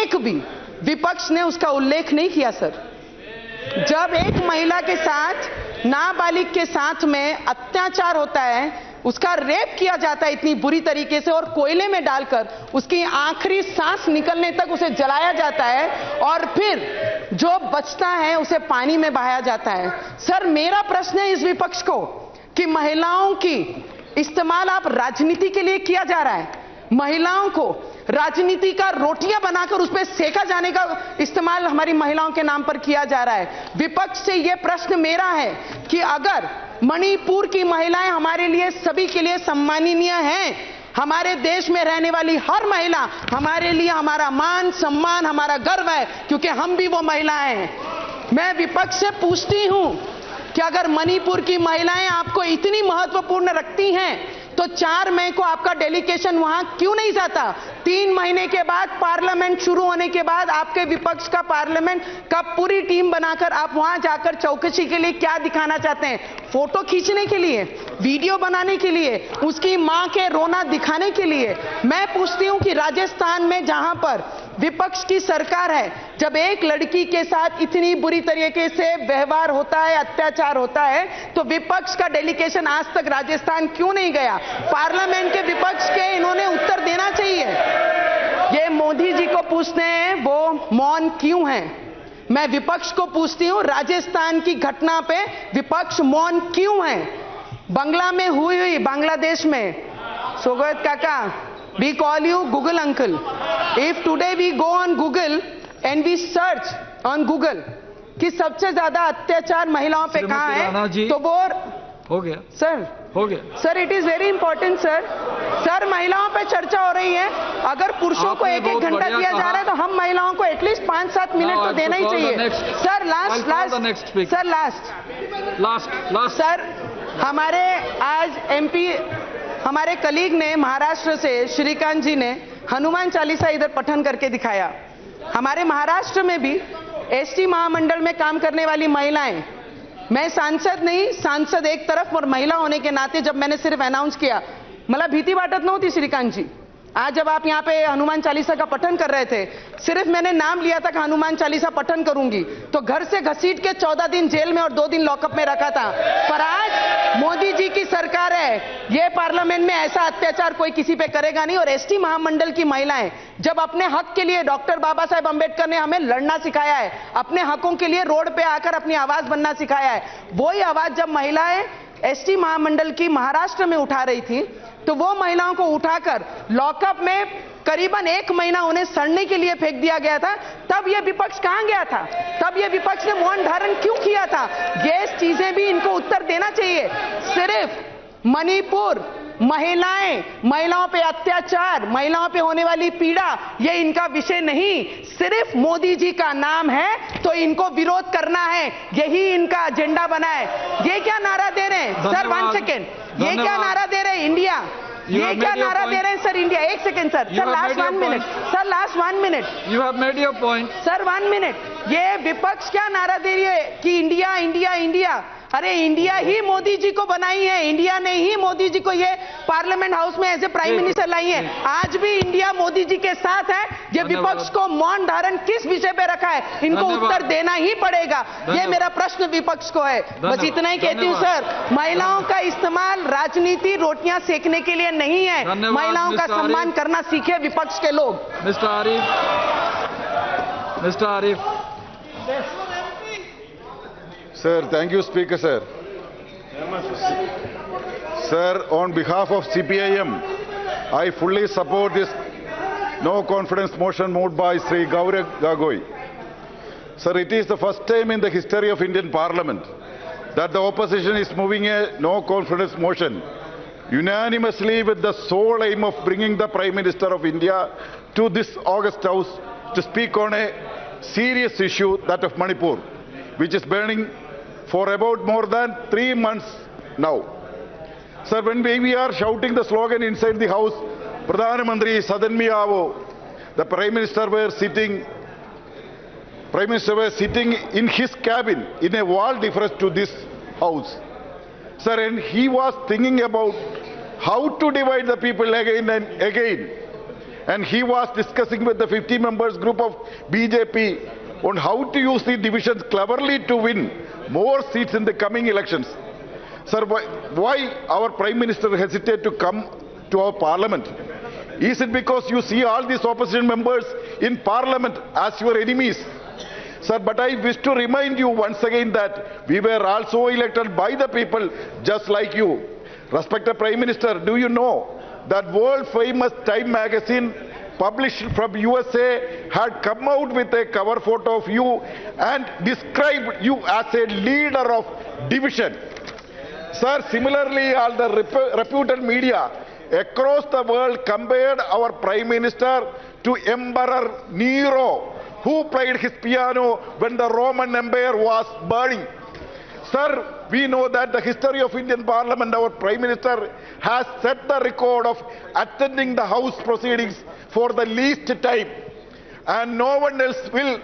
एक भी विपक्ष ने उसका उल्लेख नहीं किया सर। जब एक महिला के साथ, नाबालिग के साथ में अत्याचार होता है, उसका रेप किया जाता है इतनी बुरी तरीके से और कोयले में डालकर उसकी आखिरी सांस निकलने तक उसे जलाया जाता है और फिर जो बचता है उसे पानी में बहाया जाता है। सर, मेरा प्रश्न है इस विपक्ष को कि महिलाओं की इस्तेमाल आप राजनीति के लिए किया जा रहा है, महिलाओं को राजनीति का रोटियां बनाकर उस पर सेका जाने का इस्तेमाल हमारी महिलाओं के नाम पर किया जा रहा है। विपक्ष से यह प्रश्न मेरा है कि अगर मणिपुर की महिलाएं हमारे लिए, सभी के लिए सम्माननीय हैं, हमारे देश में रहने वाली हर महिला हमारे लिए हमारा मान सम्मान, हमारा गर्व है, क्योंकि हम भी वो महिलाएं हैं। मैं विपक्ष से पूछती हूं कि अगर मणिपुर की महिलाएं आपको इतनी महत्वपूर्ण रखती हैं तो 4 मई को आपका डेलीगेशन वहां क्यों नहीं जाता? 3 महीने के बाद पार्लियामेंट शुरू होने के बाद आपके विपक्ष का पार्लियामेंट का पूरी टीम बनाकर आप वहां जाकर चौकसी के लिए क्या दिखाना चाहते हैं? फोटो खींचने के लिए, वीडियो बनाने के लिए, उसकी मां के रोना दिखाने के लिए? मैं पूछती हूं कि राजस्थान में जहां पर विपक्ष की सरकार है, जब एक लड़की के साथ इतनी बुरी तरीके से व्यवहार होता है, अत्याचार होता है, तो विपक्ष का डेलीगेशन आज तक राजस्थान क्यों नहीं गया? पार्लियामेंट के विपक्ष के इन्होंने उत्तर देना चाहिए। ये मोदी जी को पूछते हैं वो मौन क्यों हैं। मैं विपक्ष को पूछती हूं, राजस्थान की घटना पे विपक्ष मौन क्यों है? बंगला में हुई बांग्लादेश में, सोगत काका, we call you Google uncle. If today we go on Google and we search on Google कि सबसे ज्यादा अत्याचार महिलाओं पे कहाँ है, तो वो हो गया सर, हो गया sir, it is very important sir. Sir, महिलाओं पे चर्चा हो रही है, अगर पुरुषों को 1-1 घंटा दिया जा रहा है तो हम महिलाओं को एटलीस्ट 5-7 मिनट तो देना ही चाहिए। सर, लास्ट सर, हमारे आज एमपी हमारे कलीग ने महाराष्ट्र से, श्रीकांत जी ने हनुमान चालीसा इधर पठन करके दिखाया। हमारे महाराष्ट्र में भी एसटी महामंडल में काम करने वाली महिलाएं, मैं सांसद नहीं, सांसद एक तरफ और महिला होने के नाते जब मैंने सिर्फ अनाउंस किया, मला भीती वाटत नव्हती श्रीकांत जी। आज जब आप यहाँ पे हनुमान चालीसा का पठन कर रहे थे, सिर्फ मैंने नाम लिया था कि हनुमान चालीसा पठन करूंगी, तो घर से घसीट के 14 दिन जेल में और 2 दिन लॉकअप में रखा था। पर आज मोदी जी की सरकार है, ये पार्लियामेंट में ऐसा अत्याचार कोई किसी पे करेगा नहीं। और एसटी महामंडल की महिलाएं जब अपने हक के लिए, डॉक्टर बाबा साहेब अंबेडकर ने हमें लड़ना सिखाया है, अपने हकों के लिए रोड पे आकर अपनी आवाज बनना सिखाया है, वही आवाज जब महिलाएं एसटी महामंडल की महाराष्ट्र में उठा रही थी, तो वो महिलाओं को उठाकर लॉकअप में करीबन 1 महीना उन्हें सड़ने के लिए फेंक दिया गया था। तब ये विपक्ष कहां गया था? तब ये विपक्ष ने मौन धारण क्यों किया था? ये चीजें भी इनको उत्तर देना चाहिए। सिर्फ मणिपुर, महिलाओं पे अत्याचार, महिलाओं पे होने वाली पीड़ा, ये इनका विषय नहीं। सिर्फ मोदी जी का नाम है तो इनको विरोध करना है, यही इनका एजेंडा बना है। ये क्या नारा दे रहे हैं सर? 1 सेकेंड, ये क्या नारा दे रहे हैं? इंडिया, ये क्या नारा दे रहे हैं sir? India, 1 second sir, last 1 minute sir, last 1 minute. You have made your point sir, 1 minute. ये विपक्ष क्या नारा दे रही है कि इंडिया इंडिया इंडिया? अरे इंडिया ही मोदी जी को बनाई है, इंडिया ने ही मोदी जी को ये पार्लियामेंट हाउस में एज ए प्राइम मिनिस्टर लाई है। आज भी इंडिया मोदी जी के साथ है। ये विपक्ष को मौन धारण किस विषय पे रखा है, इनको उत्तर देना ही पड़ेगा। ये मेरा प्रश्न विपक्ष को है। बस इतना ही कहती हूँ सर, महिलाओं का इस्तेमाल राजनीति, रोटियां सेकने के लिए नहीं है। महिलाओं का सम्मान करना सीखे विपक्ष के लोग। Mister Arif. Sir, thank you, Speaker, sir. Sir, on behalf of CPIM, I fully support this no confidence motion moved by Sri Gaurav Gagoi. Sir, it is the first time in the history of Indian Parliament that the opposition is moving a no confidence motion unanimously with the sole aim of bringing the Prime Minister of India to this August House to speak on a serious issue, that of Manipur, which is burning for about more than 3 months now. Sir, when we are shouting the slogan inside the house, Pradhan Mantri Sadan mein aavo, the Prime Minister was sitting in his cabin in a wall difference to this house. Sir, and he was thinking about how to divide the people again and again. and he was discussing with the 50 members group of BJP on how to use the divisions cleverly to win more seats in the coming elections. Sir, why our Prime Minister hesitated to come to our Parliament? Is it because you see all these opposition members in Parliament as your enemies? Sir, but I wish to remind you once again that we were also elected by the people just like you. Respected Prime Minister, do you know that world famous Time magazine published from USA had come out with a cover photo of you and described you as a leader of division? Sir, similarly, all the reputed media across the world compared our Prime Minister to Emperor Nero, who played his piano when the Roman Empire was burning. Sir, we know that the history of Indian Parliament, our Prime Minister has set the record of attending the House proceedings for the least time, and no one else will